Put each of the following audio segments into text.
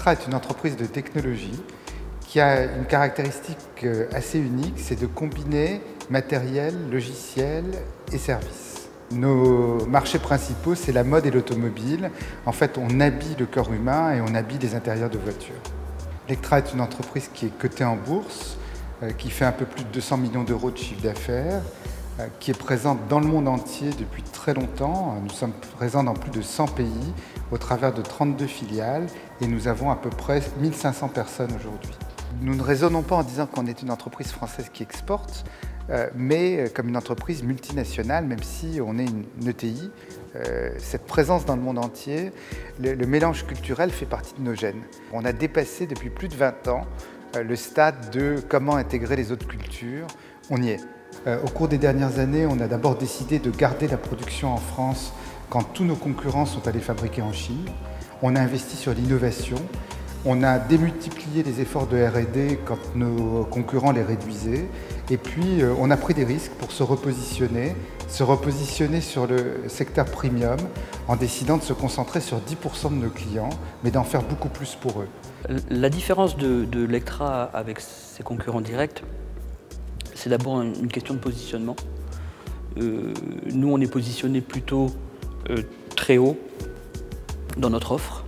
Lectra est une entreprise de technologie qui a une caractéristique assez unique, c'est de combiner matériel, logiciel et services. Nos marchés principaux, c'est la mode et l'automobile. En fait, on habille le corps humain et on habille les intérieurs de voitures. Lectra est une entreprise qui est cotée en bourse, qui fait un peu plus de 200 millions d'euros de chiffre d'affaires, qui est présente dans le monde entier depuis très longtemps. Nous sommes présents dans plus de 100 pays au travers de 32 filiales et nous avons à peu près 1500 personnes aujourd'hui. Nous ne raisonnons pas en disant qu'on est une entreprise française qui exporte, mais comme une entreprise multinationale, même si on est une ETI. Cette présence dans le monde entier, le mélange culturel fait partie de nos gènes. On a dépassé depuis plus de 20 ans le stade de comment intégrer les autres cultures. On y est. Au cours des dernières années, on a d'abord décidé de garder la production en France quand tous nos concurrents sont allés fabriquer en Chine. On a investi sur l'innovation. On a démultiplié les efforts de R&D quand nos concurrents les réduisaient. Et puis, on a pris des risques pour se repositionner sur le secteur premium en décidant de se concentrer sur 10% de nos clients, mais d'en faire beaucoup plus pour eux. La différence de Lectra avec ses concurrents directs, c'est d'abord une question de positionnement. Nous, on est positionné plutôt très haut dans notre offre.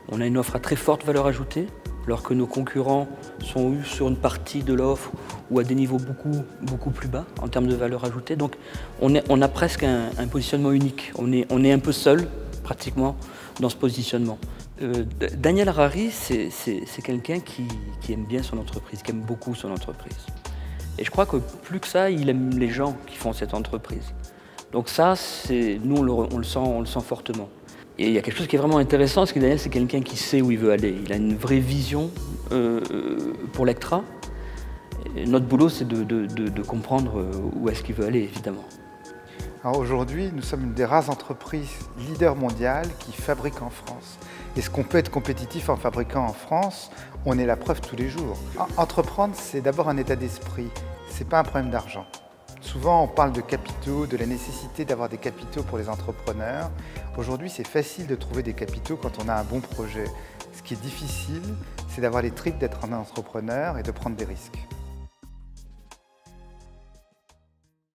On a une offre à très forte valeur ajoutée, alors que nos concurrents sont sur une partie de l'offre ou à des niveaux beaucoup plus bas en termes de valeur ajoutée. Donc on a presque un positionnement unique. On est un peu seul, pratiquement, dans ce positionnement. Daniel Harari, c'est quelqu'un qui aime bien son entreprise, qui aime beaucoup son entreprise. Et je crois que plus que ça, il aime les gens qui font cette entreprise. Donc ça, nous, on le sent fortement. Et il y a quelque chose qui est vraiment intéressant, c'est que Daniel, c'est quelqu'un qui sait où il veut aller. Il a une vraie vision pour Lectra. Et notre boulot, c'est de comprendre où est-ce qu'il veut aller, évidemment. Alors aujourd'hui, nous sommes une des rares entreprises leaders mondiales qui fabriquent en France. Est-ce qu'on peut être compétitif en fabriquant en France? On est la preuve tous les jours. Entreprendre, c'est d'abord un état d'esprit. Ce n'est pas un problème d'argent. Souvent, on parle de capitaux, de la nécessité d'avoir des capitaux pour les entrepreneurs. Aujourd'hui, c'est facile de trouver des capitaux quand on a un bon projet. Ce qui est difficile, c'est d'avoir les tripes d'être un entrepreneur et de prendre des risques.